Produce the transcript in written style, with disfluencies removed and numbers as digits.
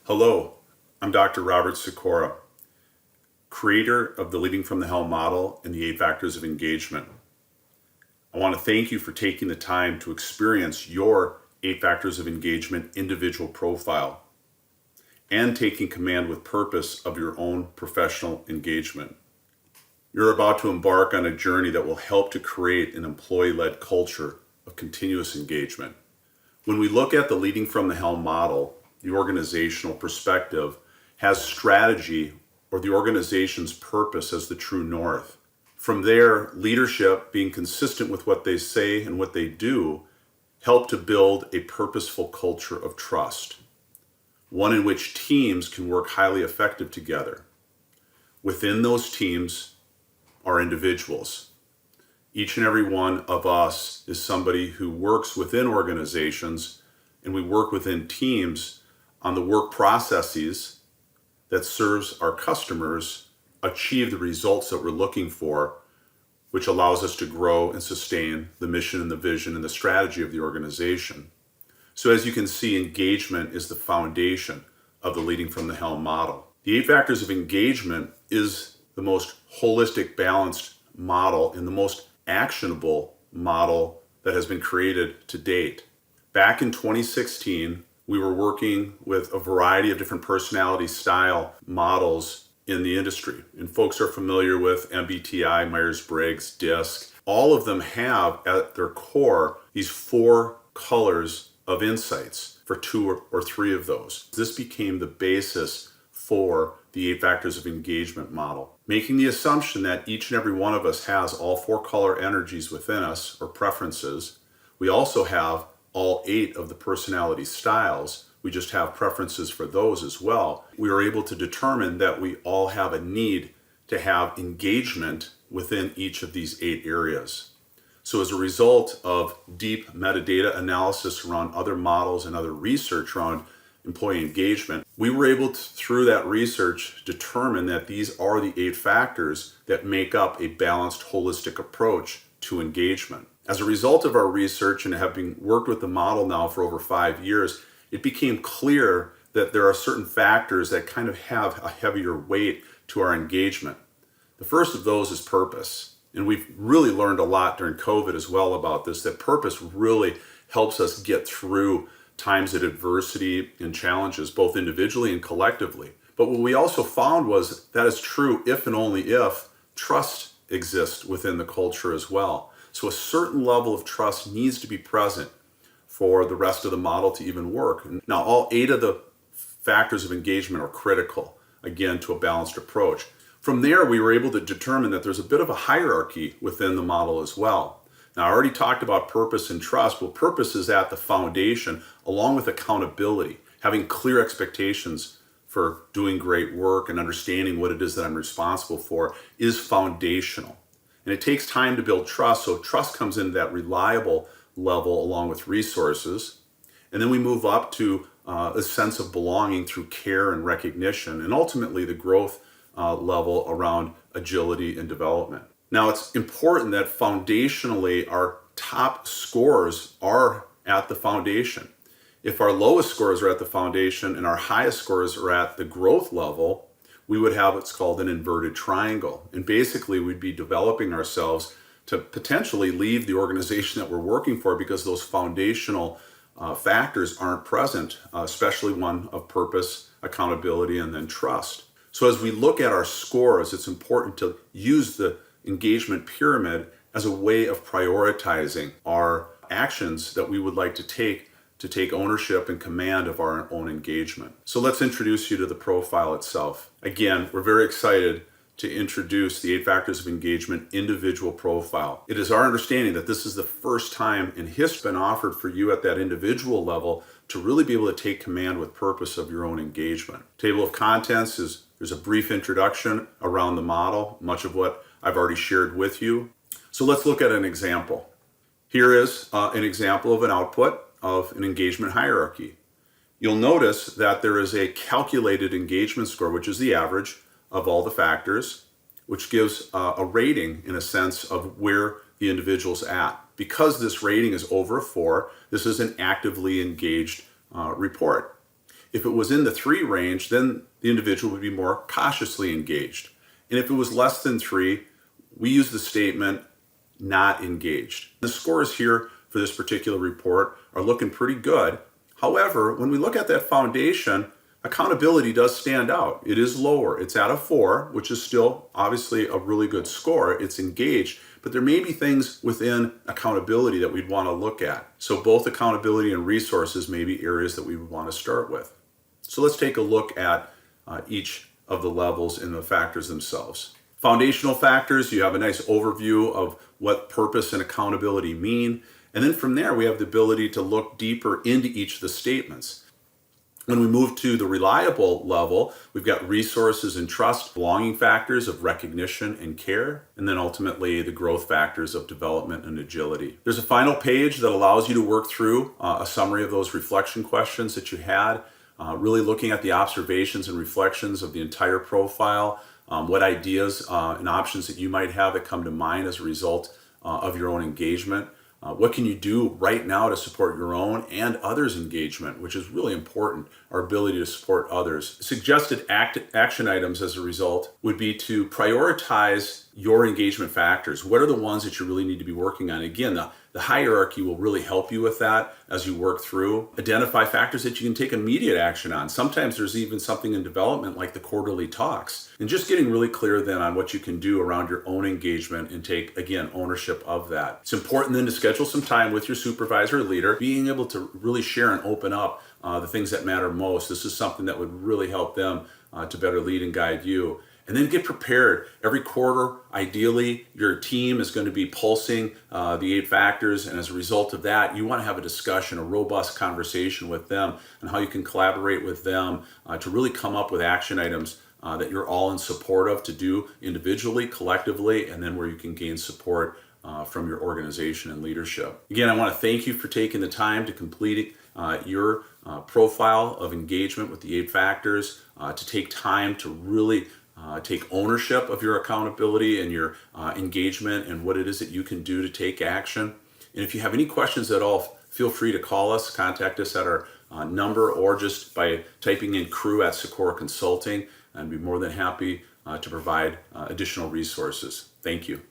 Hello, I'm Dr. Robert Sikora, creator of the Leading from the Helm model and the 8 Factors of Engagement. I want to thank you for taking the time to experience your 8 Factors of Engagement individual profile and taking command with purpose of your own professional engagement. You're about to embark on a journey that will help to create an employee-led culture of continuous engagement. When we look at the Leading from the Helm model, the organizational perspective has strategy or the organization's purpose as the true north. From there, leadership, being consistent with what they say and what they do, help to build a purposeful culture of trust, one in which teams can work highly effective together. Within those teams are individuals. Each and every one of us is somebody who works within organizations, and we work within teams on the work processes that serves our customers achieve the results that we're looking for, which allows us to grow and sustain the mission and the vision and the strategy of the organization. So as you can see, engagement is the foundation of the Leading from the Helm model. The 8 Factors of Engagement is the most holistic, balanced model and the most actionable model that has been created to date. Back in 2016, we were working with a variety of different personality style models in the industry. And folks are familiar with MBTI, Myers-Briggs, DISC. All of them have at their core these 4 colors of insights for 2 or 3 of those. This became the basis for the 8 Factors of Engagement model, making the assumption that each and every one of us has all 4 color energies within us or preferences. We also have all 8 of the personality styles. We just have preferences for those as well. We are able to determine that we all have a need to have engagement within each of these 8 areas. So as a result of deep metadata analysis around other models and other research around employee engagement, we were able to, through that research, determine that these are the 8 factors that make up a balanced, holistic approach to engagement. As a result of our research and having worked with the model now for over 5 years, it became clear that there are certain factors that kind of have a heavier weight to our engagement. The first of those is purpose. And we've really learned a lot during COVID as well about this, that purpose really helps us get through times of adversity and challenges, both individually and collectively. But what we also found was that is true if and only if trust exists within the culture as well. So a certain level of trust needs to be present for the rest of the model to even work. Now, all 8 of the factors of engagement are critical, again, to a balanced approach. From there, we were able to determine that there's a bit of a hierarchy within the model as well. Now, I already talked about purpose and trust. Well, purpose is at the foundation, along with accountability, having clear expectations for doing great work and understanding what it is that I'm responsible for is foundational. And it takes time to build trust, so trust comes into that reliable level along with resources. And then we move up to a sense of belonging through care and recognition, and ultimately the growth level around agility and development. Now, it's important that foundationally our top scores are at the foundation. If our lowest scores are at the foundation and our highest scores are at the growth level, we would have what's called an inverted triangle. And basically, we'd be developing ourselves to potentially leave the organization that we're working for because those foundational factors aren't present, especially one of purpose, accountability, and then trust. So as we look at our scores, it's important to use the engagement pyramid as a way of prioritizing our actions that we would like to take ownership and command of our own engagement. So let's introduce you to the profile itself. Again, we're very excited to introduce the 8 Factors of Engagement individual profile. It is our understanding that this is the first time in history been offered for you at that individual level to really be able to take command with purpose of your own engagement. Table of contents there's a brief introduction around the model, much of what I've already shared with you. So let's look at an example. Here is an example of an output of an engagement hierarchy. You'll notice that there is a calculated engagement score, which is the average of all the factors, which gives a rating in a sense of where the individual's at. Because this rating is over a 4, this is an actively engaged report. If it was in the 3 range, then the individual would be more cautiously engaged. And if it was less than 3, we use the statement not engaged. The scores here for this particular report are looking pretty good. However, when we look at that foundation, accountability does stand out. It is lower. It's at a 4, which is still obviously a really good score. It's engaged, but there may be things within accountability that we'd want to look at. So both accountability and resources may be areas that we would want to start with. So let's take a look at each of the levels in the factors themselves. Foundational factors, you have a nice overview of what purpose and accountability mean. And then from there, we have the ability to look deeper into each of the statements. When we move to the reliable level, we've got resources and trust, belonging factors of recognition and care, and then ultimately the growth factors of development and agility. There's a final page that allows you to work through a summary of those reflection questions that you had, really looking at the observations and reflections of the entire profile, what ideas and options that you might have that come to mind as a result of your own engagement. What can you do right now to support your own and others' engagement, which is really important, our ability to support others. Suggested action items as a result would be to prioritize your engagement factors. What are the ones that you really need to be working on? Again, the hierarchy will really help you with that as you work through. Identify factors that you can take immediate action on. Sometimes there's even something in development like the quarterly talks. And just getting really clear then on what you can do around your own engagement and take, again, ownership of that. It's important then to schedule some time with your supervisor or leader, being able to really share and open up the things that matter most. This is something that would really help them to better lead and guide you. And then get prepared. Every quarter, ideally, your team is going to be pulsing the 8 factors. And as a result of that, you want to have a discussion, a robust conversation with them on how you can collaborate with them to really come up with action items that you're all in support of to do individually, collectively, and then where you can gain support from your organization and leadership. Again, I want to thank you for taking the time to complete your profile of engagement with the 8 factors, to take time to really take ownership of your accountability and your engagement and what it is that you can do to take action. And if you have any questions at all, feel free to call us, contact us at our number, or just by typing in crew@Sikora Consulting, and be more than happy to provide additional resources. Thank you.